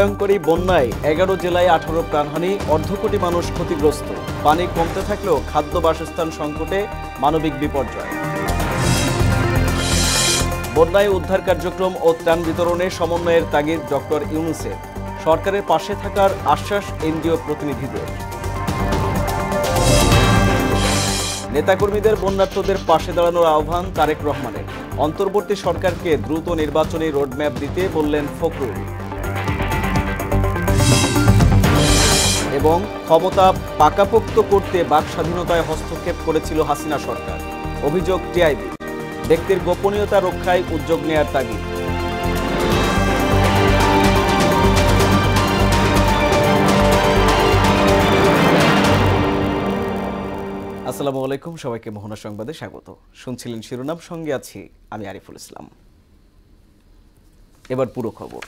প্রলয়ঙ্করী বন্যায় 11 জেলায় 18 প্রাণহানি, অর্ধকোটি মানুষ ক্ষতিগ্রস্ত। পানি কমতে থাকলেও খাদ্য বাসস্থান সংকটে মানবিক বিপর্যয়। বন্যায় উদ্ধার কার্যক্রম ও ত্রাণ বিতরণে সমন্বয়ের তাগিদ ডক্টর ইউনূসের। সরকারের পাশে থাকার আশ্বাস এনজিও প্রতিনিধিদের। নেতাকর্মীদের বন্যার্তদের পাশে দাঁড়ানোর আহ্বান তারেক রহমানের। অন্তর্বর্তী সরকারকে দ্রুত নির্বাচনী রোডম্যাপ দিতে বললেন ফখরুল। এবং ক্ষমতা পাকাপোক্ত করতে বাক স্বাধীনতায় হস্তক্ষেপ করেছিল হাসিনা সরকার, অভিযোগ টিআইবি। ব্যক্তির গোপনীয়তা রক্ষায় উদ্যোগ নেয়ার তাগিদ। আসসালামু আলাইকুম, সবাইকে মোহনা সংবাদে স্বাগত। শুনছিলেন শিরোনাম, সঙ্গে আছি আমি আরিফুল ইসলাম। এবার পুরো খবর।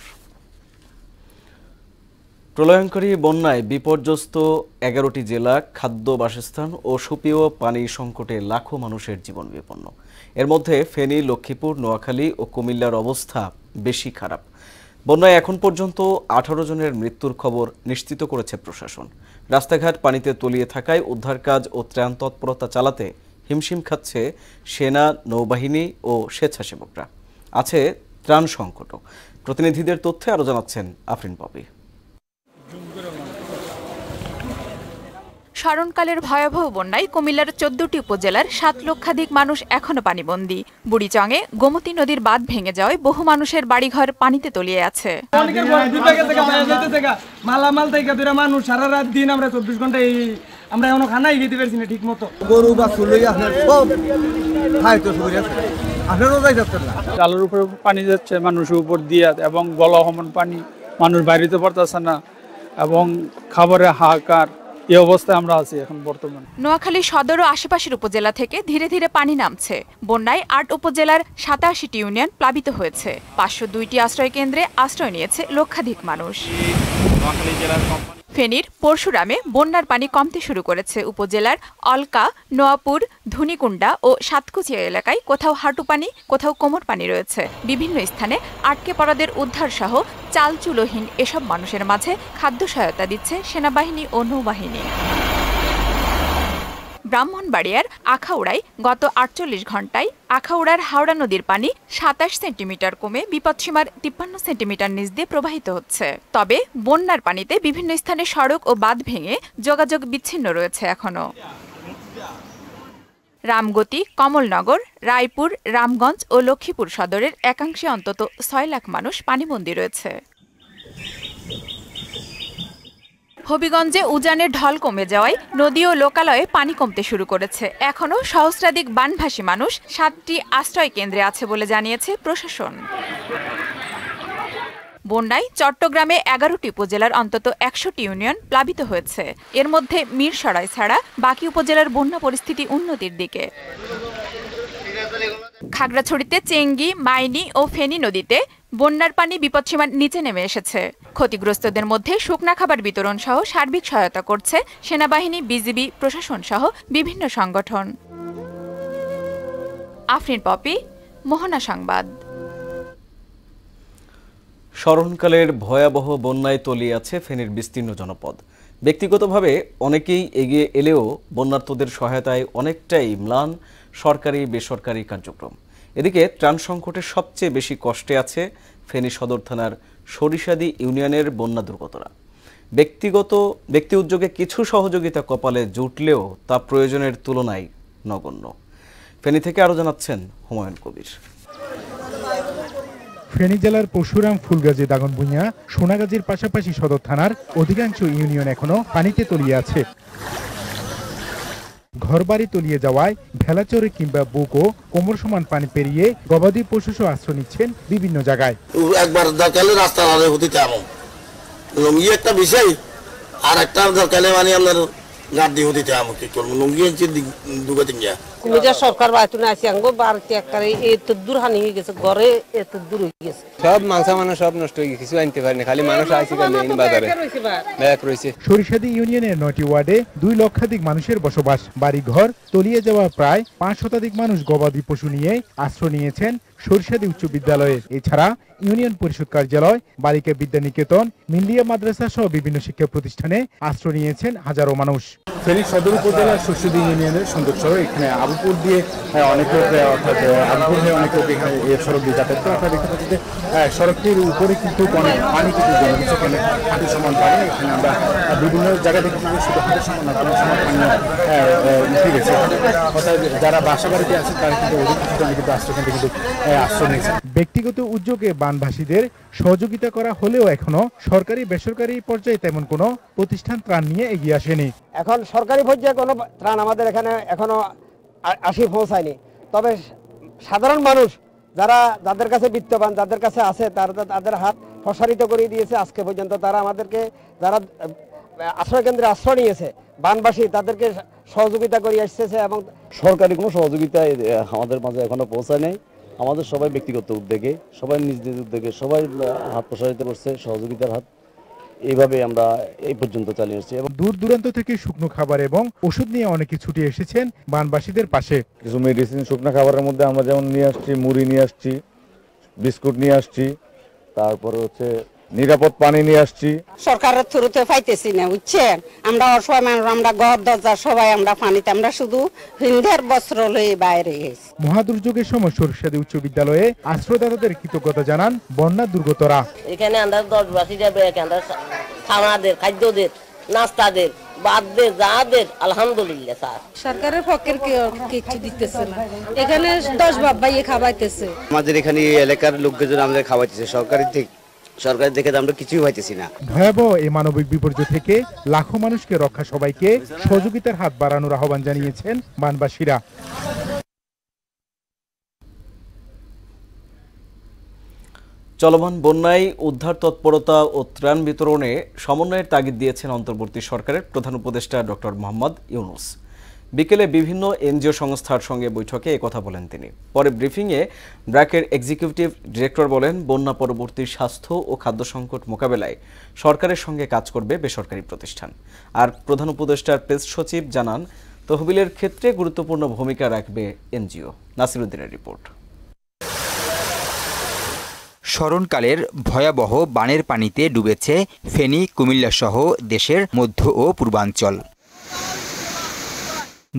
প্রলয়ঙ্করী বন্যায় বিপর্যস্ত 11টি জেলা, খাদ্য বাসস্থান ও সুপেয় পানির সংকটে লাখো মানুষের জীবন বিপন্ন। এর মধ্যে ফেনী, লক্ষ্মীপুর, নোয়াখালী ও কুমিল্লার অবস্থা বেশি খারাপ। বন্যায় এখন পর্যন্ত 18 জনের মৃত্যুর খবর নিশ্চিত করেছে প্রশাসন। রাস্তাঘাট পানিতে তলিয়ে থাকায় উদ্ধার কাজ ও ত্রাণ তৎপরতা চালাতে হিমশিম খাচ্ছে সেনা, নৌবাহিনী ও স্বেচ্ছাসেবকরা। আছে ত্রাণ সংকটও। প্রতিনিধিদের তথ্যে আরও জানাচ্ছেন আফরিন পপি। স্মরণকালের ভয়াবহ বন্যায় কুমিল্লার 14টি উপজেলার 7 লক্ষাধিক মানুষ এখনো পানিবন্দী। বুড়িচংয়ে গোমতী নদীর বাঁধ ভেঙে যাওয়ায় বহু মানুষের বাড়িঘর পানিতে তলিয়ে আছে। মালামাল থেকে মানুষ সারা রাত দিন আমরা 24 ঘন্টা আমরা এখনো খানাই খেতে পারছি না ঠিক মতো। গরু বা চুলই আপনার সব খাইতো সবই আছে, আপনারও যাই যাচ্ছে না। চালের উপরে পানি যাচ্ছে মানুষের উপর দিয়ে, এবং গলহমান পানি, মানুষ বাইরেতে পারতেছে না, এবং খাবারের হাহাকার। এই অবস্থায় আমরা আছি এখন বর্তমানে। নোয়াখালী সদর ও আশেপাশের উপজেলা থেকে ধীরে ধীরে পানি নামছে। বন্যায় 8 উপজেলার 87টি ইউনিয়ন প্লাবিত হয়েছে। 502টি আশ্রয় কেন্দ্রে আশ্রয় নিয়েছে লক্ষাধিক মানুষ। ফেনীর পরশুরামে বন্যার পানি কমতে শুরু করেছে। উপজেলার অলকা, নোয়াপুর, ধুনিকুণ্ডা ও সাতকুচিয়া এলাকায় কোথাও হাঁটু পানি, কোথাও কোমর পানি রয়েছে। বিভিন্ন স্থানে আটকে পড়াদের উদ্ধার সহ চালচুলোহীন এসব মানুষের মাঝে খাদ্য সহায়তা দিচ্ছে সেনাবাহিনী ও নৌবাহিনী। ব্রাহ্মণবাড়িয়ার আখাউড়ায় গত 48 ঘণ্টায় আখাউড়ার হাওড়া নদীর পানি 27 সেন্টিমিটার কমে বিপদসীমার 53 সেন্টিমিটার নিচ দিয়ে প্রবাহিত হচ্ছে। তবে বন্যার পানিতে বিভিন্ন স্থানে সড়ক ও বাঁধ ভেঙে যোগাযোগ বিচ্ছিন্ন রয়েছে এখনো। রামগতি, কমলনগর, রায়পুর, রামগঞ্জ ও লক্ষ্মীপুর সদরের একাংশে অন্তত 6 লাখ মানুষ পানিবন্দী রয়েছে। হবিগঞ্জে উজানের ঢল কমে যাওয়ায় নদী ও লোকালয়ে পানি কমতে শুরু করেছে। এখনও সহস্রাধিক বানভাসী মানুষ 7টি আশ্রয় কেন্দ্রে আছে বলে জানিয়েছে প্রশাসন। বন্যায় চট্টগ্রামে 11টি উপজেলার অন্তত 100টি ইউনিয়ন প্লাবিত হয়েছে। এর মধ্যে মিরসরাই ছাড়া বাকি উপজেলার বন্যা পরিস্থিতি উন্নতির দিকে। খাগড়াছড়িতে চেঙ্গি, মাইনী ও ফেনী নদীতে বন্যার পানি বিপদসীমার নিচে নেমে এসেছে। ক্ষতিগ্রস্তদের মধ্যে শুকনা খাবার বিতরণ সহ সার্বিক সহায়তা করছে সেনাবাহিনী, বিজিবি, প্রশাসন সহ বিভিন্ন সংগঠন। আফরিন পপি, মোহনা সংবাদ। স্মরণকালের ভয়াবহ বন্যায় তলিয়ে আছে ফেনীর বিস্তীর্ণ জনপদ। ব্যক্তিগতভাবে অনেকেই এগিয়ে এলেও বন্যার্তদের সহায়তায় অনেকটাই ম্লান সরকারি বেসরকারি কার্যক্রম। এদিকে ত্রাণ সংকটে সবচেয়ে বেশি কষ্টে আছে ফেনী সদর থানার সরিষাদি ইউনিয়নের বন্যা দুর্গতরা। ব্যক্তি উদ্যোগে কিছু সহযোগিতা কপালে জুটলেও তা প্রয়োজনের তুলনায় নগণ্য। ফেনী থেকে আরও জানাচ্ছেন হুমায়ুন কবির। ফেনী জেলার পরশুরাম, ফুলগাজী, দাগনভূঞা, সোনাগাজীর পাশাপাশি সদর থানার অধিকাংশ ইউনিয়ন এখনো পানিতে তলিয়ে আছে। ঘরবাড়ি তলিয়ে যাওয়ায় ভেলাচরে কিংবা বুকো কোমর সমান পানি পেরিয়ে গবাদি পশু আশ্রয় নিচ্ছেন বিভিন্ন জায়গায়। একবার দরকারে রাস্তা হতে তেমন লুঙ্গি একটা বিষয়, আর একটা দরকারে মানে আপনার গাড়ি হতে তেমন কি করবো, লুঙ্গি দুগা তিন কুমিল্লা সরকার বায়তুনে আসি আঙ্গো বাড়িতে একবারে এত দূর হানি হয়ে গেছে, ঘরে এত দূর হয়ে গেছে, সব মাংসা মানুষ সব নষ্ট হয়ে গেছে, কিছু আনতে পারেনি, খালি মানুষ আইসি খালি এই বাজারে ব্যাক রয়েছে। সরিষাদি ইউনিয়নের 9টি ওয়ার্ডে 2 লক্ষাধিক মানুষের বসবাস। বাড়িঘর তলিয়ে যাওয়া প্রায় 5 শতাধিক মানুষ গবাদি পশু নিয়ে আশ্রয় নিয়েছেন সরিষাদি উচ্চ বিদ্যালয়ে। এছাড়া ইউনিয়ন পরিষদ কার্যালয়, বালিকা বিদ্যা নিকেতন, মিন্দিয়া মাদ্রাসা সহ বিভিন্ন শিক্ষা প্রতিষ্ঠানে আশ্রয় নিয়েছেন হাজারো মানুষ। ফেনী সদর উপজেলার সরিষাদি ইউনিয়নের সুন্দরসর এখানে আবুপুর দিয়ে অনেক লোক, অর্থাৎ আবুপুর হয়ে অনেক লোক এখানে এই সড়ক দিয়ে যাতায়াত করে। আপনারা দেখতে পাচ্ছেন যে সড়কটির উপরে কিন্তু অনেক পানি কিন্তু জমে গেছে, এখানে হাঁটু সমান পানি। এখানে আমরা বিভিন্ন জায়গা থেকে শুধু হাঁটু সমান না, কোনো সমান পানি উঠে গেছে। অর্থাৎ যারা বাসা বাড়িতে আছে তারা কিন্তু অধিক কিন্তু আশ্রয় কিন্তু আশ্রয় নিয়েছে। ব্যক্তিগত উদ্যোগে বানভাসীদের সহযোগিতা করা হলেও এখনো সরকারি বেসরকারি পর্যায়ে তেমন কোনো প্রতিষ্ঠান ত্রাণ নিয়ে এগিয়ে আসেনি। এখন সরকারি পর্যায়ে কোনো ত্রাণ আমাদের এখানে এখনো আসি পৌঁছায়নি। তবে সাধারণ মানুষ যাদের কাছে বিত্তবান, যাদের কাছে আছে, তাদের হাত প্রসারিত করে দিয়েছে। আজকে পর্যন্ত তারা আমাদেরকে, যারা আশ্রয় কেন্দ্রে আশ্রয় নিয়েছে বানবাসী, তাদেরকে সহযোগিতা করে আসতেছে। এবং সরকারি কোনো সহযোগিতা আমাদের মাঝে এখনো পৌঁছায় নেই। আমাদের সবাই ব্যক্তিগত উদ্যোগে, সবাই নিজ নিজ উদ্যোগে সবাই হাত প্রসারিত করছে, সহযোগিতার হাত এইভাবে আমরা এই পর্যন্ত চালিয়ে আসছি। এবং দূর দূরান্ত থেকে শুকনো খাবার এবং ওষুধ নিয়ে অনেকে ছুটে এসেছেন বানবাসীদের পাশে। কিছু মেডিসিন শুকনো খাবারের মধ্যে আমরা যেমন নিয়ে আসছি, মুড়ি নিয়ে আসছি, বিস্কুট নিয়ে আসছি, তারপরে হচ্ছে নিরাপদ পানি নিয়ে আসছি। সরকারের থ্রুতে পাইতেছি না, বুঝছেন। আমরা অসহায় মানুষ, আমরা ঘর দরজা সবাই আমরা পানিতে, আমরা শুধু হিন্দের বস্ত্র লয়ে বাইরে গেছি। মহাদুর্যোগের সময় সরিষাদি উচ্চ বিদ্যালয়ে আশ্রয়দাতাদের কৃতজ্ঞতা জানান বন্যা দুর্গতরা। এখানে আমরা 10 বাসী যাবে, এখানে খাওয়াদের, খাদ্যদের, নাস্তাদের, বাদদের, যাদের আলহামদুলিল্লাহ স্যার সরকারের পক্ষের কিছু দিতেছে না। এখানে 10 বাবাই খাওয়াইতেছে। আমাদের এখানে এলাকার লোকজন আমাদের খাওয়াইতেছে, সরকারি দেখে আমরা কিছুই পাইতেছি না। ভয়াবহ এই মানবিক বিপর্যয় থেকে লাখো মানুষকে রক্ষা সবাইকে সহযোগিতার হাত বাড়ানোর আহ্বান জানিয়েছেন বানবাসীরা। চলমান বন্যায় উদ্ধার তৎপরতা ও ত্রাণ বিতরণে সমন্বয়ের তাগিদ দিয়েছেন অন্তর্বর্তী সরকারের প্রধান উপদেষ্টা ডক্টর মোহাম্মদ ইউনূস। বিকেলে বিভিন্ন এনজিও সংস্থার সঙ্গে বৈঠকে একথা বলেন তিনি। পরে ব্রিফিংয়ে ব্র্যাকের এক্সিকিউটিভ ডিরেক্টর বলেন, বন্যা পরবর্তী স্বাস্থ্য ও খাদ্য সংকট মোকাবেলায় সরকারের সঙ্গে কাজ করবে বেসরকারি প্রতিষ্ঠান। আর প্রধান উপদেষ্টার প্রেস সচিব জানান, তহবিলের ক্ষেত্রে গুরুত্বপূর্ণ ভূমিকা রাখবে এনজিও। নাসিরুদ্দিনের রিপোর্ট। স্মরণকালের ভয়াবহ বানের পানিতে ডুবেছে ফেনী, কুমিল্লা সহ দেশের মধ্য ও পূর্বাঞ্চল।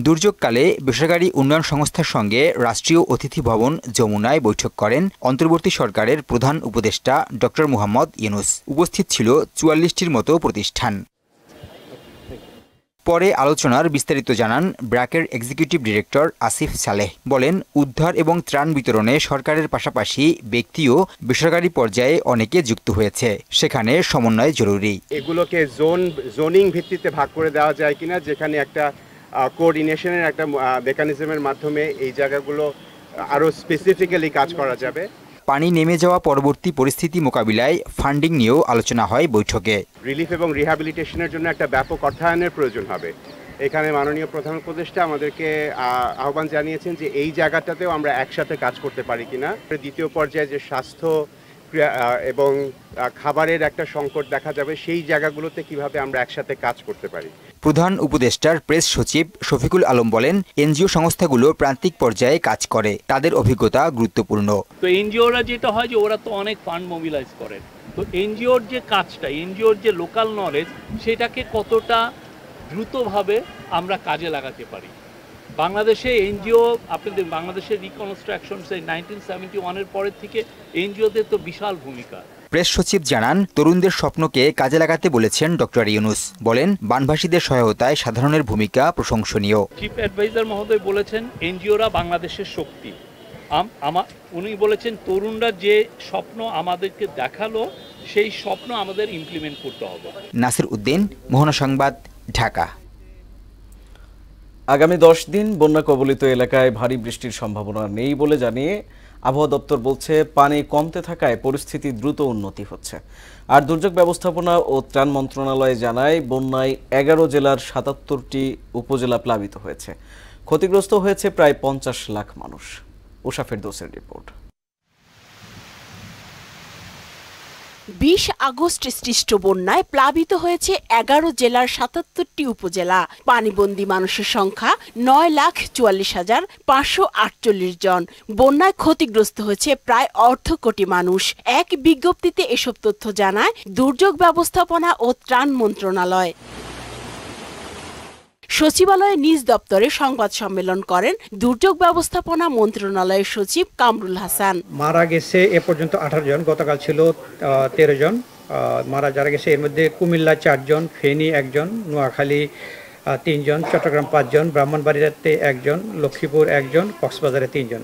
দুর্যোগকালে বেসরকারি উন্নয়ন সংস্থার সঙ্গে রাষ্ট্রীয় অতিথি ভবন যমুনায় বৈঠক করেন অন্তর্বর্তী সরকারের প্রধান উপদেষ্টা ডক্টর মোহাম্মদ ইউনূস। উপস্থিত ছিল 44টির মতো প্রতিষ্ঠান। পরে আলোচনার বিস্তারিত জানান ব্র্যাকের এক্সিকিউটিভ ডিরেক্টর আসিফ সালেহ। বলেন, উদ্ধার এবং ত্রাণ বিতরণে সরকারের পাশাপাশি ব্যক্তি ও বেসরকারি পর্যায়ে অনেকে যুক্ত হয়েছে, সেখানে সমন্বয় জরুরি। এগুলোকে জোনিং ভিত্তিতে ভাগ করে দেওয়া যায় কিনা, যেখানে একটা কোঅর্ডিনেশনের একটা মেকানিজমের মাধ্যমে এই জায়গাগুলো আরো স্পেসিফিক্যালি কাজ করা যাবে। পানি নেমে যাওয়া পরবর্তী পরিস্থিতি মোকাবিলায় ফান্ডিং নিয়েও আলোচনা হয় বৈঠকে। রিলিফ এবং রিহ্যাবিলিটেশনের জন্য একটা ব্যাপক অর্থায়নের প্রয়োজন হবে। এখানে মাননীয় প্রধান উপদেষ্টা আমাদেরকে আহ্বান জানিয়েছেন যে এই জায়গাটাতেও আমরা একসাথে কাজ করতে পারি কিনা। দ্বিতীয় পর্যায়ে যে স্বাস্থ্য এবং খাবারের একটা সংকট দেখা যাবে, সেই জায়গাগুলোতে কিভাবে আমরা একসাথে কাজ করতে পারি। প্রধান উপদেষ্টার প্রেস সচিব শফিকুল আলম বলেন, এনজিও সংস্থাগুলো প্রান্তিক পর্যায়ে কাজ করে, তাদের অভিজ্ঞতা গুরুত্বপূর্ণ। তো এনজিওরা যেটা হয় যে ওরা তো অনেক ফান্ড মোবিলাইজ করে, তো এনজিওর যে কাজটা, এনজিওর যে লোকাল নলেজ, সেটাকে কতটা দ্রুতভাবে আমরা কাজে লাগাতে পারি। বাংলাদেশে এনজিও, আপনাদের বাংলাদেশের রিকনস্ট্রাকশন সেই 1971-এর পরের থেকে এনজিওদের তো বিশাল ভূমিকা। প্রেস সচিব জানান, তরুণদের স্বপ্নকে কাজে লাগাতে বলেছেন ডক্টর ইউনূস। বলেন, বানভাসীদের সহায়তায় সাধারণের ভূমিকা প্রশংসনীয়। চিফ অ্যাডভাইজার মহোদয় বলেছেন, এনজিওরা বাংলাদেশের শক্তি। উনি বলেছেন, তরুণরা যে স্বপ্ন আমাদেরকে দেখালো, সেই স্বপ্ন আমাদের ইমপ্লিমেন্ট করতে হবে। নাসির উদ্দিন, মোহনা সংবাদ, ঢাকা। আগামী 10 দিন বন্যা কবলিত এলাকায় ভারী বৃষ্টির সম্ভাবনা নেই বলে জানিয়ে আবহাওয়া দপ্তর বলছে, পানি কমতে থাকায় পরিস্থিতি দ্রুত উন্নতি হচ্ছে। আর দুর্যোগ ব্যবস্থাপনা ও ত্রাণ মন্ত্রণালয় জানায়, বন্যায় 11 জেলার 77টি উপজেলা প্লাবিত হয়েছে। ক্ষতিগ্রস্ত হয়েছে প্রায় 50 লাখ মানুষ। উষা ফেরদৌসের রিপোর্ট। 20 আগস্ট সৃষ্ট বন্যায় প্লাবিত হয়েছে 11 জেলার 77টি উপজেলা। পানিবন্দী মানুষের সংখ্যা 9,44,548 জন। বন্যায় ক্ষতিগ্রস্ত হয়েছে প্রায় 1/2 কোটি মানুষ। এক বিজ্ঞপ্তিতে এসব তথ্য জানায় দুর্যোগ ব্যবস্থাপনা ও ত্রাণ মন্ত্রণালয়। সচিবালয়ে নিজ দপ্তরে সংবাদ সম্মেলন করেন দুর্যোগ ব্যবস্থাপনা মন্ত্রণালয়ের সচিব কামরুল হাসান। মারা গেছে এ পর্যন্ত 18 জন, গতকাল ছিল 13 জন যারা গেছে। এর মধ্যে কুমিল্লা 4 জন, ফেনী 1 জন, নোয়াখালী 3 জন, চট্টগ্রাম 5 জন, ব্রাহ্মণবাড়িয়াতে 1 জন, লক্ষ্মীপুর 1 জন, কক্সবাজারে 3 জন।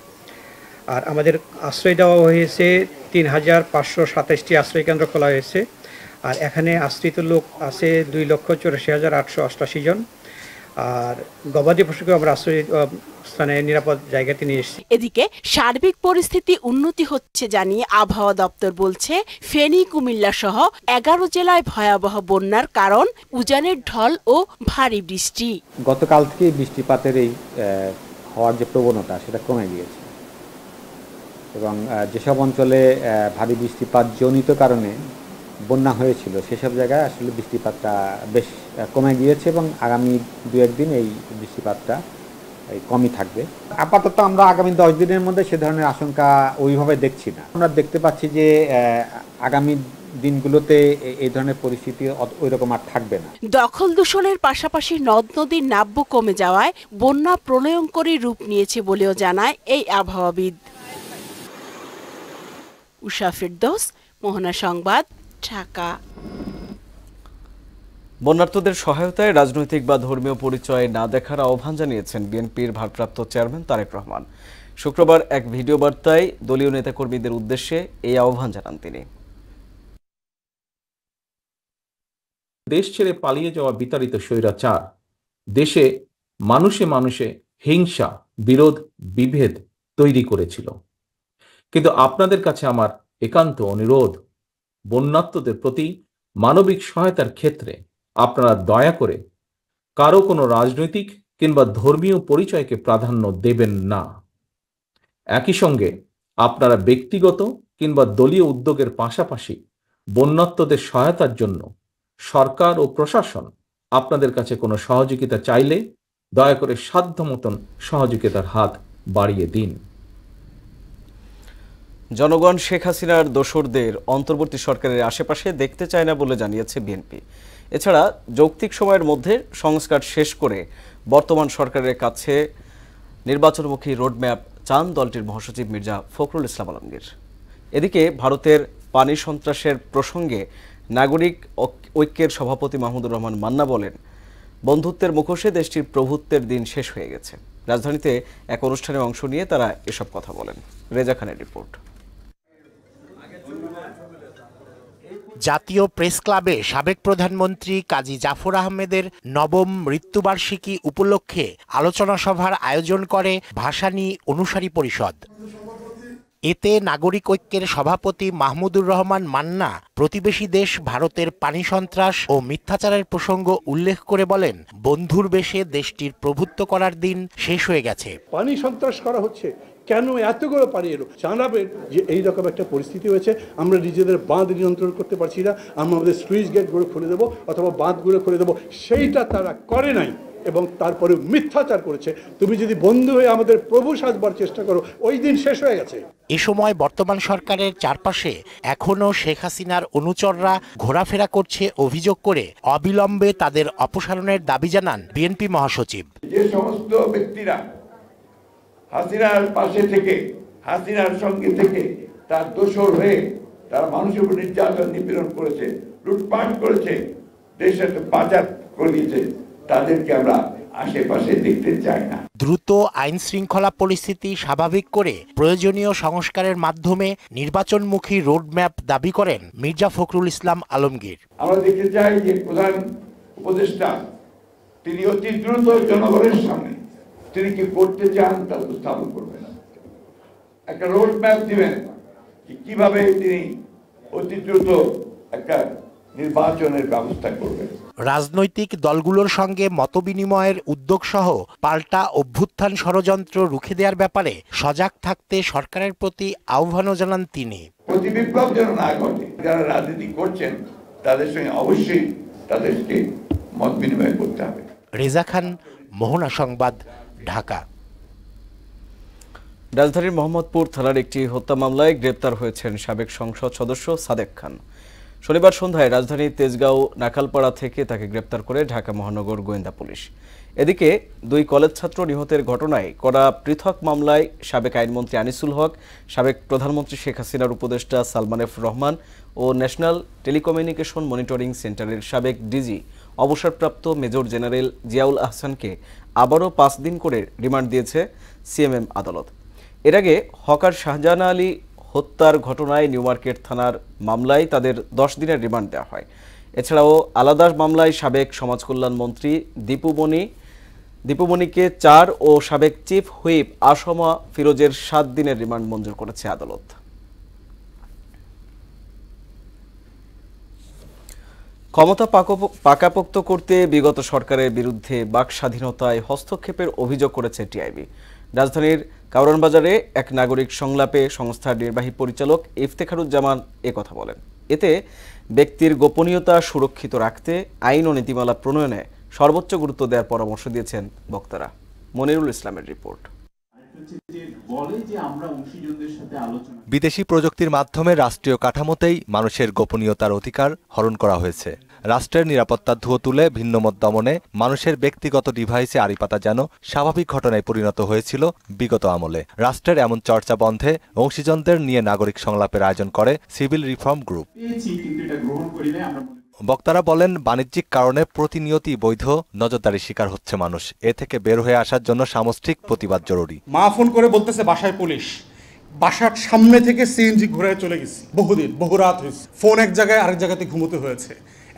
আর আমাদের আশ্রয় দেওয়া হয়েছে 3,527টি আশ্রয় কেন্দ্র খোলা হয়েছে। আর এখানে আশ্রিত লোক আছে 2,84,888 জন। আর গবাদি পশুকে আমরা আশ্রয় স্থানে নিরাপদ জায়গাতে নিয়ে এসেছি। এদিকে সার্বিক পরিস্থিতি উন্নতি হচ্ছে জানিয়ে আবহাওয়া দপ্তর বলছে, ফেনী, কুমিল্লা সহ 11 জেলায় ভয়াবহ বন্যার কারণ উজানের ঢল ও ভারী বৃষ্টি। গতকাল থেকে বৃষ্টিপাতের এই হওয়ার যে প্রবণতা সেটা কমে গিয়েছে এবং যেসব অঞ্চলে ভারী বৃষ্টিপাত জনিত কারণে বন্যা হয়েছিল সেসব জায়গায় আসলে বৃষ্টিপাতটা বেশ কমে গিয়েছে এবং আগামী 2-1 দিন এই বৃষ্টিপাতটা কমই থাকবে। আপাতত আমরা আগামী 10 দিনের মধ্যে সে ধরনের আশঙ্কা ওইভাবে দেখছি না। আমরা দেখতে পাচ্ছি যে আগামী দিনগুলোতে এই ধরনের পরিস্থিতি ওই রকম আর থাকবে না। দখল দূষণের পাশাপাশি নদ নদীর নাব্য কমে যাওয়ায় বন্যা প্রলয়ঙ্করী রূপ নিয়েছে বলেও জানায় এই আবহাওয়াবিদ। উষা ফেরদৌস, মোহনা সংবাদ, ঢাকা। বন্যার্তদের সহায়তায় রাজনৈতিক বা ধর্মীয় পরিচয় না দেখার আহ্বান জানিয়েছেন বিএনপির ভারপ্রাপ্ত চেয়ারম্যান তারেক রহমান। শুক্রবার এক ভিডিও বার্তায় দলীয় নেতাকর্মীদের উদ্দেশ্যে এই আহ্বান জানান তিনি। দেশ ছেড়ে পালিয়ে যাওয়া বিতাড়িত স্বৈরাচার দেশে মানুষে মানুষে হিংসা, বিরোধ, বিভেদ তৈরি করেছিল। কিন্তু আপনাদের কাছে আমার একান্ত অনুরোধ, বন্যার্তদের প্রতি মানবিক সহায়তার ক্ষেত্রে আপনারা দয়া করে কারো কোনো রাজনৈতিক কিংবা ধর্মীয় পরিচয়কে প্রাধান্য দেবেন না। একই সঙ্গে আপনারা ব্যক্তিগত কিংবা দলীয় উদ্যোগের পাশাপাশি বন্যার্তদের সহায়তার জন্য সরকার ও প্রশাসন আপনাদের কাছে কোনো সহযোগিতা চাইলে দয়া করে সাধ্য মতন সহযোগিতার হাত বাড়িয়ে দিন। জনগণ শেখ হাসিনার দোসরদের অন্তর্বর্তী সরকারের আশেপাশে দেখতে চায় না বলে জানিয়েছে বিএনপি। এছাড়া যৌক্তিক সময়ের মধ্যে সংস্কার শেষ করে বর্তমান সরকারের কাছে নির্বাচনমুখী রোডম্যাপ চান দলটির মহাসচিব মির্জা ফখরুল ইসলাম আলমগীর। এদিকে ভারতের পানি সন্ত্রাসের প্রসঙ্গে নাগরিক ঐক্যের সভাপতি মাহমুদুর রহমান মান্না বলেন, বন্ধুত্বের মুখোশে দেশটির প্রভুত্বের দিন শেষ হয়ে গেছে। রাজধানীতে এক অনুষ্ঠানে অংশ নিয়ে তারা এসব কথা বলেন। রেজা খানের রিপোর্ট। জাতীয় প্রেস ক্লাবে সাবেক প্রধানমন্ত্রী কাজী জাফর আহমেদের নবম মৃত্যুবার্ষিকী উপলক্ষে আলোচনা সভার আয়োজন করে ভাসানী অনুসারী পরিষদ। এতে নাগরিক ঐক্যের সভাপতি মাহমুদুর রহমান মান্না প্রতিবেশী দেশ ভারতের পানি সন্ত্রাস ও মিথ্যাচারের প্রসঙ্গ উল্লেখ করে বলেন, বন্ধুর বেশে দেশটির প্রভুত্ব করার দিন শেষ হয়ে গেছে। পানি সন্ত্রাস করা হচ্ছে, কেন এতগুলো পানি এলো? জানাবেন যে এইরকম একটা পরিস্থিতি হয়েছে, আমরা নিজেদের বাঁধ নিয়ন্ত্রণ করতে পারছি না, আমরা আমাদের সুইচ গেটগুলো খুলে দেবো অথবা বাঁধগুলো খুলে দেবো, সেইটা তারা করে নাই এবং তারপরে মিথ্যাচার করেছে। তুমি যদি বন্ধু হয়ে আমাদের প্রভু সাজবার চেষ্টা করো, ওই দিন শেষ হয়ে গেছে। এ সময় বর্তমান সরকারের চারপাশে এখনো শেখ হাসিনার অনুচররা ঘোরাফেরা করছে অভিযোগ করে অবিলম্বে তাদের অপসারণের দাবি জানান বিএনপি মহাসচিব। যে সমস্ত ব্যক্তিরা হাসিনার পাশে থেকে, হাসিনার সঙ্গে থেকে তার দোসর হয়ে তারা মানুষের উপর নির্যাতন নিপীড়ন করেছে, লুটপাট করেছে, দেশের বাজার করে দিয়েছে, তাদেরকে আমরা আশেপাশে দেখতে চাই না। দ্রুত আইন শৃঙ্খলা পরিস্থিতি স্বাভাবিক করে প্রয়োজনীয় সংস্কারের মাধ্যমে নির্বাচনমুখী রোডম্যাপ দাবি করেন মির্জা ফখরুল ইসলাম আলমগীর। আমরা দেখতে চাই যে প্রধান উপদেষ্টা তিনি অতি দ্রুত জনগণের সামনে তিনি কি করতে চান তা উপস্থাপন করবেন, একটা রোডম্যাপ দিবেন কিভাবে তিনি অতি দ্রুত একটা নির্বাচনের ব্যবস্থা করবেন। রাজনৈতিক দলগুলোর সঙ্গে মতবিনিময়ের উদ্যোগ সহ পাল্টা অভ্যুত্থান ষড়যন্ত্র রুখে দেওয়ার ব্যাপারে সজাগ থাকতে সরকারের প্রতি আহ্বানও জানান তিনি। প্রতি বিপ্লব যেন না ঘটে, যারা রাজনীতি করছেন তাদের সঙ্গে অবশ্যই তাদেরকে মত বিনিময় করতে হবে। রেজা খান, মোহনা সংবাদ, ঢাকা। রাজধানীর মোহাম্মদপুর থানার একটি হত্যা মামলায় গ্রেপ্তার হয়েছেন সাবেক সংসদ সদস্য সাদেক খান। শনিবার সন্ধ্যায় রাজধানীর তেজগাঁও নাকালপাড়া থেকে তাকে গ্রেপ্তার করে ঢাকা মহানগর গোয়েন্দা পুলিশ। এদিকে 2 কলেজ ছাত্র নিহতের ঘটনায় করা পৃথক মামলায় সাবেক আইনমন্ত্রী আনিসুল হক, সাবেক প্রধানমন্ত্রী শেখ হাসিনার উপদেষ্টা সালমান এফ রহমান ও ন্যাশনাল টেলিকমিউনিকেশন মনিটরিং সেন্টারের সাবেক ডিজি অবসরপ্রাপ্ত মেজর জেনারেল জিয়াউল আহসানকে আবারও 5 দিন করে রিমান্ড দিয়েছে সিএমএম আদালত। এর আগে হকার শাহজাহান আলী হত্যার ঘটনায় নিউ মার্কেট থানার মামলায় তাদের 10 দিনের রিমান্ড দেওয়া হয়। এছাড়াও আলাদা মামলায় সাবেক সমাজকল্যাণ মন্ত্রী দীপুমণিকে 4 ও সাবেক চিফ হুইপ আসমা ফিরোজের 7 দিনের রিমান্ড মঞ্জুর করেছে আদালত। ক্ষমতা পাকাপোক্ত করতে বিগত সরকারের বিরুদ্ধে বাক স্বাধীনতায় হস্তক্ষেপের অভিযোগ করেছে টিআইবি। রাজধানীর কারওয়ানবাজারে এক নাগরিক সংলাপে সংস্থার নির্বাহী পরিচালক ইফতেখারুজ্জামান কথা বলেন। এতে ব্যক্তির গোপনীয়তা সুরক্ষিত রাখতে আইন ও নীতিমালা প্রণয়নে সর্বোচ্চ গুরুত্ব দেওয়ার পরামর্শ দিয়েছেন বক্তারা। মনিরুল ইসলামের রিপোর্ট। বিদেশি প্রযুক্তির মাধ্যমে রাষ্ট্রীয় কাঠামোতেই মানুষের গোপনীয়তার অধিকার হরণ করা হয়েছে। রাষ্ট্রের নিরাপত্তার ধুয়ো তুলে ভিন্নমত দমনে মানুষের ব্যক্তিগত ডিভাইসে আড়িপাতা যেন স্বাভাবিক ঘটনায় পরিণত হয়েছিল বিগত আমলে। রাষ্ট্রের এমন চর্চা বন্ধে অংশীজনদের নিয়ে নাগরিক সংলাপের আয়োজন করে সিভিল রিফর্ম গ্রুপ। বক্তারা বলেন, বাণিজ্যিক কারণে প্রতিনিয়তই বৈধ নজরদারির শিকার হচ্ছে মানুষ। এ থেকে বের হয়ে আসার জন্য সামষ্টিক প্রতিবাদ জরুরি। মা ফোন করে বলতেছে বাসায় পুলিশ, বাসার সামনে থেকে সিএনজি ঘুরে চলে গেছি, বহু রাত হয়েছে, ফোন এক জায়গায় আরেক জায়গাতে ঘুমোতে হয়েছে,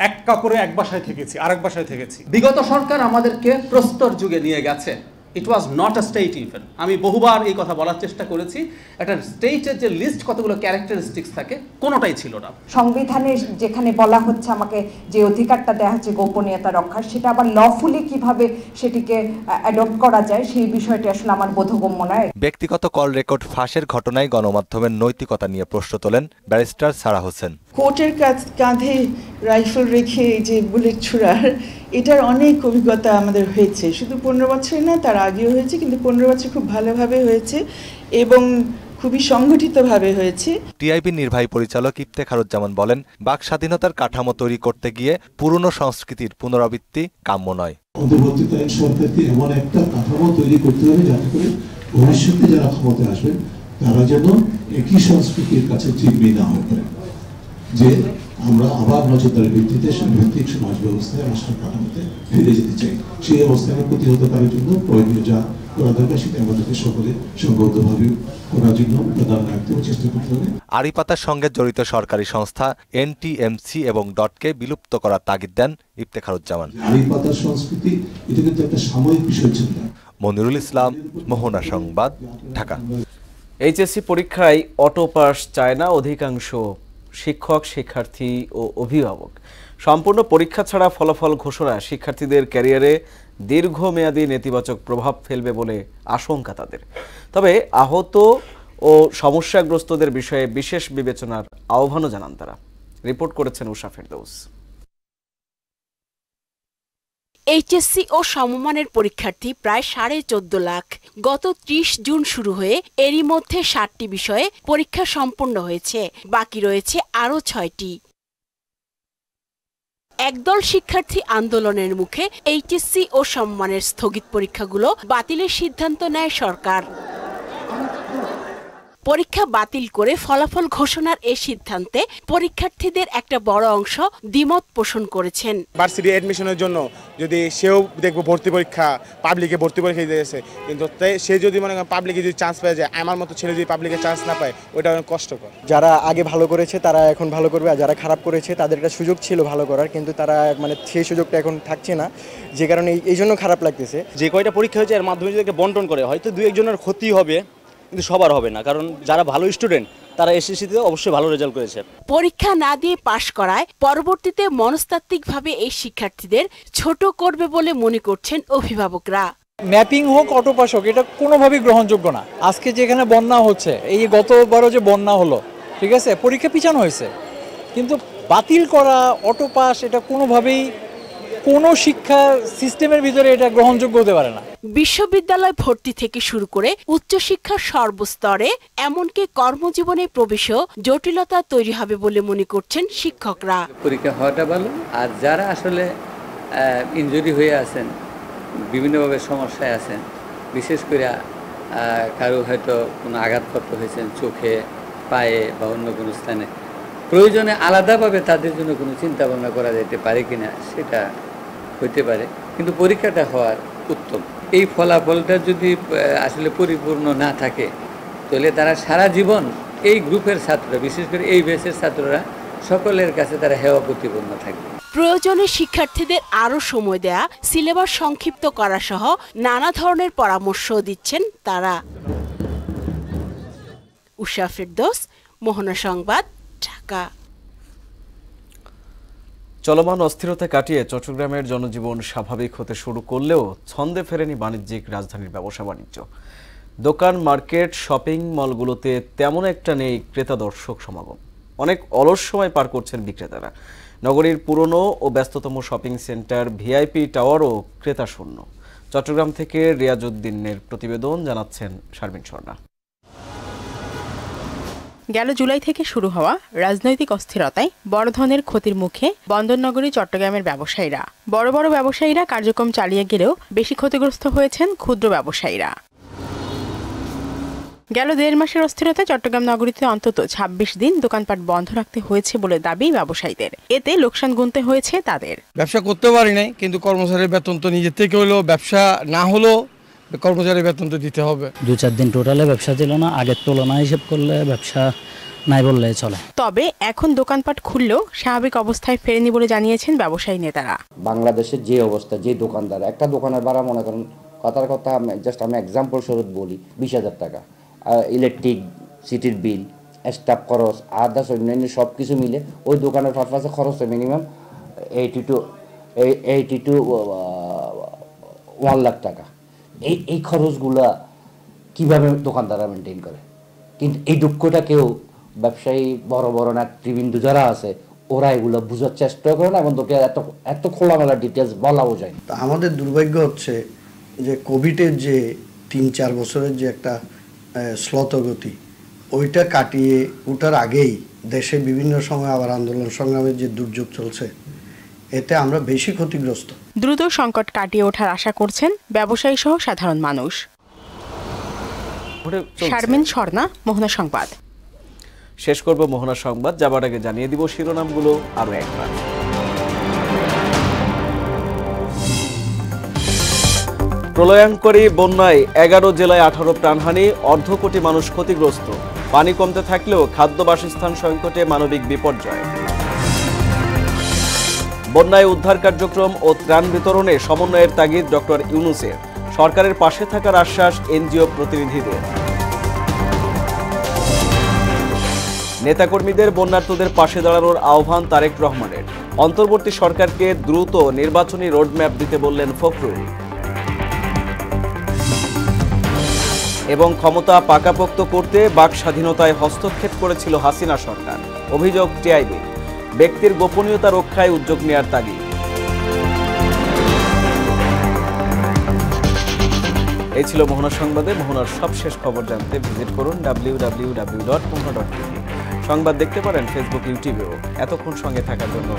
এক কাপড়ে এক বাসায় থেকেছি, আরেক বাসায় থেকেছি। বিগত সরকার আমাদেরকে প্রস্তর যুগে নিয়ে গেছে। It was not a state even. আমি বহুবার এই কথা বলার চেষ্টা করেছি, একটা স্টেটের যে লিস্ট কতগুলো ক্যারেক্টারিস্টিক্স থাকে কোনোটাই ছিল না। সংবিধানে যেখানে বলা হচ্ছে আমাকে যে অধিকারটা দেওয়া হচ্ছে গোপনীয়তা রক্ষার, সেটা আবার লফুলি কিভাবে সেটিকে অ্যাডপ্ট করা যায় সেই বিষয়টি আসলে আমার বোধগম্য নয়। ব্যক্তিগত কল রেকর্ড ফাঁসের ঘটনায় গণমাধ্যমের নৈতিকতা নিয়ে প্রশ্ন তোলেন ব্যারিস্টার সারা হোসেন। কোর্টের কাঁধে রাইফেল রেখে যে বুলেট ছুড়ার, এটার অনেক অভিজ্ঞতা আমাদের হয়েছে, শুধু 15 বছরে না, তার আগেও হয়েছে, কিন্তু 15 বছর খুব ভালোভাবে হয়েছে এবং খুবই সংগঠিতভাবে হয়েছে। টিআইবির নির্বাহী পরিচালক ইফতেখারুজ্জামান বলেন, বাক স্বাধীনতার কাঠামো তৈরি করতে গিয়ে পুরনো সংস্কৃতির পুনরাবৃত্তি কাম্য নয়। অন্তর্বর্তীকালীন সরকারকে এমন একটা কাঠামো তৈরি করতে হবে যাতে করে ভবিষ্যতে যারা ক্ষমতায় আসবেন তারা যেন একই সংস্কৃতির কাছে জিম্মি না হয়ে পড়ে, যে আমরা আবার নজরদারি ভিত্তিতে ভিত্তিক সমাজ ব্যবস্থায় রাষ্ট্র কাঠামোতে ফিরে যেতে চাই। সেই অবস্থাকে প্রতিহতকারের জন্য প্রয়োজনীয় যা করা দরকার সেটা আমাদেরকে সকলে সংগতভাবে করার জন্য প্রদান রাখতে চেষ্টা করতে হবে। আড়িপাতার সঙ্গে জড়িত সরকারি সংস্থা এনটিএমসি এবং ডটকে বিলুপ্ত করার তাগিদ দেন ইফতেখারুজ্জামান। আড়িপাতার সংস্কৃতি এটা কিন্তু একটা সাময়িক বিষয় ছিল না। মনিরুল ইসলাম, মোহনা সংবাদ, ঢাকা। এইচএসসি পরীক্ষায় অটো পাস চায় না অধিকাংশ শিক্ষক, শিক্ষার্থী ও অভিভাবক। সম্পূর্ণ পরীক্ষা ছাড়া ফলাফল ঘোষণা শিক্ষার্থীদের ক্যারিয়ারে দীর্ঘমেয়াদী নেতিবাচক প্রভাব ফেলবে বলে আশঙ্কা তাদের। তবে আহত ও সমস্যাগ্রস্তদের বিষয়ে বিশেষ বিবেচনার আহ্বানও জানান তারা। রিপোর্ট করেছেন উষা ফেরদৌস। এইচএসসি ও সমমানের পরীক্ষার্থী প্রায় 14.5 লাখ। গত 30 জুন শুরু হয়ে এরই মধ্যে 7টি বিষয়ে পরীক্ষা সম্পন্ন হয়েছে, বাকি রয়েছে আরও 6টি। একদল শিক্ষার্থী আন্দোলনের মুখে এইচএসসি ও সমমানের স্থগিত পরীক্ষাগুলো বাতিলের সিদ্ধান্ত নেয় সরকার। পরীক্ষা বাতিল করে ফলাফল ঘোষণার এই সিদ্ধান্তে পরীক্ষার্থীদের একটা বড় অংশ দ্বিমত পোষণ করেছেন। ভার্সিটি অ্যাডমিশনের জন্য যদি সেও দেখবো ভর্তি পরীক্ষা, পাবলিকে ভর্তি পরীক্ষা দিয়েছে, কিন্তু সে যদি মনে করেন পাবলিকে যদি চান্স পেয়ে যায়, আমার মতো ছেলে যদি পাবলিকে চান্স না পায়, ওইটা অনেক কষ্টকর। যারা আগে ভালো করেছে তারা এখন ভালো করবে, আর যারা খারাপ করেছে তাদের একটা সুযোগ ছিল ভালো করার, কিন্তু তারা মানে সেই সুযোগটা এখন থাকছে না, যে কারণে এই জন্য খারাপ লাগতেছে। যে কয়টা পরীক্ষা হয়েছে এর মাধ্যমে যদি বন্টন করে হয়তো 2-1 জনের ক্ষতি হবে, কিন্তু সবার হবে না, কারণ যারা ভালো স্টুডেন্ট তারা এসএসসিতে অবশ্যই ভালো রেজাল্ট করেছে। পরীক্ষা না দিয়ে পাশ করায় পরবর্তীতে মনস্তাত্ত্বিকভাবে এই শিক্ষার্থীদের ছোট করবে বলে মনে করছেন অভিভাবকরা। ম্যাপিং হোক অটোপাস হোক এটা কোনোভাবেই গ্রহণযোগ্য না। আজকে যেখানে বন্যা হচ্ছে, এই গতবারও যে বন্যা হলো, ঠিক আছে, পরীক্ষা পিছানো হয়েছে, কিন্তু বাতিল করা অটোপাস এটা কোনোভাবেই কোনো শিক্ষা সিস্টেমের ভিতরে এটা গ্রহণযোগ্য হতে পারে না। বিশ্ববিদ্যালয় ভর্তি থেকে শুরু করে উচ্চশিক্ষার সর্বস্তরে এমনকি কর্মজীবনে প্রবেশেও জটিলতা তৈরি হবে বলে মনে করছেন শিক্ষকরা। পরীক্ষা হওয়াটা ভালো, আর যারা আসলে ইনজুরি হয়ে আছেন, বিভিন্নভাবে সমস্যায় আছেন, বিশেষ করে কারো হয়তো কোনো আঘাতপ্রাপ্ত হয়েছেন চোখে, পায়ে বা অন্য কোনো স্থানে, প্রয়োজনে আলাদাভাবে তাদের জন্য কোনো চিন্তা ভাবনা করা যেতে পারে কিনা সেটা হইতে পারে, কিন্তু পরীক্ষাটা হওয়ার উত্তম। এই ফলাফলটা যদি আসলে পরিপূর্ণ না থাকে তাহলে তারা সারা জীবন এই গ্রুপের ছাত্ররা, বিশেষ করে এই ব্যাচের ছাত্ররা, সকলের কাছে তারা হেয় প্রতিপন্ন থাকবে। প্রয়োজনে শিক্ষার্থীদের আরও সময় দেয়া, সিলেবাস সংক্ষিপ্ত করা সহ নানা ধরনের পরামর্শ দিচ্ছেন তারা। উষা ফেরদৌস, মোহনা সংবাদ, ঢাকা। চলমান অস্থিরতা কাটিয়ে চট্টগ্রামের জনজীবন স্বাভাবিক হতে শুরু করলেও ছন্দে ফেরেনি বাণিজ্যিক রাজধানীর ব্যবসা বাণিজ্য। দোকান, মার্কেট, শপিং মলগুলোতে তেমন একটা নেই ক্রেতা দর্শক সমাগম। অনেক অলস সময় পার করছেন বিক্রেতারা। নগরীর পুরনো ও ব্যস্ততম শপিং সেন্টার ভিআইপি টাওয়ারও ক্রেতা শূন্য। চট্টগ্রাম থেকে রিয়াজউদ্দিনের প্রতিবেদন, জানাচ্ছেন শারমিন স্বর্ণা। গেল জুলাই থেকে শুরু হওয়া রাজনৈতিক অস্থিরতায় বড় ধরনের ক্ষতির মুখে বন্দরনগরী চট্টগ্রামের ব্যবসায়ীরা। বড় বড় ব্যবসায়ীরা কার্যক্রম চালিয়ে গেলেও বেশি ক্ষতিগ্রস্ত হয়েছেন ক্ষুদ্র ব্যবসায়ীরা। গেল 1.5 মাসের অস্থিরতায় চট্টগ্রাম নগরীতে অন্তত 26 দিন দোকানপাট বন্ধ রাখতে হয়েছে বলে দাবি ব্যবসায়ীদের। এতে লোকসান গুনতে হয়েছে তাদের। ব্যবসা করতে পারি নাই, কিন্তু কর্মচারীর বেতন তো নিজের থেকে হলো, ব্যবসা না হলো কর্মচারীর বেতন তো দিতে হবে। 2-4 দিন টোটালে ব্যবসা ছিল না, আগের তুলনায় হিসেব করলে ব্যবসা নাই বললে চলে। তবে এখন দোকানপাট খুললেও স্বাভাবিক অবস্থায় ফেরেনি বলে জানিয়েছেন ব্যবসায়ী নেতারা। বাংলাদেশের যে অবস্থা, যে দোকানদার, একটা দোকানের ভাড়া মনে করেন কথার কথা আমি এক্সাম্পল স্বরূপ বলি 20,000 টাকা, ইলেকট্রিক, সিটির বিল, স্টাফ খরচ, আদার্স অন্যান্য সব কিছু মিলে ওই দোকানের পারপাসে খরচ মিনিমাম 80 to 1 লাখ টাকা। এই খরচগুলা কিভাবে দোকানদাররা মেনটেন করে? কিন্তু এই দুঃখটা কেউ ব্যবসায়ী বড় বড় নেতৃবৃন্দ যারা আছে ওরা এগুলো বোঝার চেষ্টা করে না, এবং তোকে এত খোলামেলা ডিটেলস বলাও যায়। আমাদের দুর্ভাগ্য হচ্ছে যে কোভিডের যে 3-4 বছরের যে একটা শ্লথগতি, ওইটা কাটিয়ে ওঠার আগেই দেশে বিভিন্ন সময় আবার আন্দোলন সংগ্রামের যে দুর্যোগ চলছে, এতে আমরা বেশি ক্ষতিগ্রস্ত। দ্রুত সংকট কাটিয়ে ওঠার আশা করছেন ব্যবসায়ী সহ সাধারণ মানুষ। শারমিন স্বর্ণা, মোহনা সংবাদ। শেষ করব মোহনা সংবাদ, যাবার আগে জানিয়ে দিব শিরোনামগুলো আরো একবার। প্রলয়ঙ্করী বন্যায় 11 জেলায় 18 প্রাণহানি, অর্ধ কোটি মানুষ ক্ষতিগ্রস্ত। পানি কমতে থাকলেও খাদ্য বাসস্থান সংকটে মানবিক বিপর্যয়। বন্যায় উদ্ধার কার্যক্রম ও ত্রাণ বিতরণে সমন্বয়ের তাগিদ ডক্টর ইউনূসের। সরকারের পাশে থাকার আশ্বাস এনজিও প্রতিনিধিদের। নেতাকর্মীদের বন্যার্তদের পাশে দাঁড়ানোর আহ্বান তারেক রহমানের। অন্তর্বর্তী সরকারকে দ্রুত নির্বাচনী রোডম্যাপ দিতে বললেন ফখরুল। এবং ক্ষমতা পাকাপোক্ত করতে বাক স্বাধীনতায় হস্তক্ষেপ করেছিল হাসিনা সরকার, অভিযোগ টিআইবি। ব্যক্তির গোপনীয়তা রক্ষায় উদ্যোগ নেওয়ার তাগিদ। এই ছিল মোহনা সংবাদে। মোহনার সবশেষ খবর জানতে ভিজিট করুন www.mohana.tv। সংবাদ দেখতে পারেন ফেসবুক, ইউটিউবেও। এতক্ষণ সঙ্গে থাকার জন্য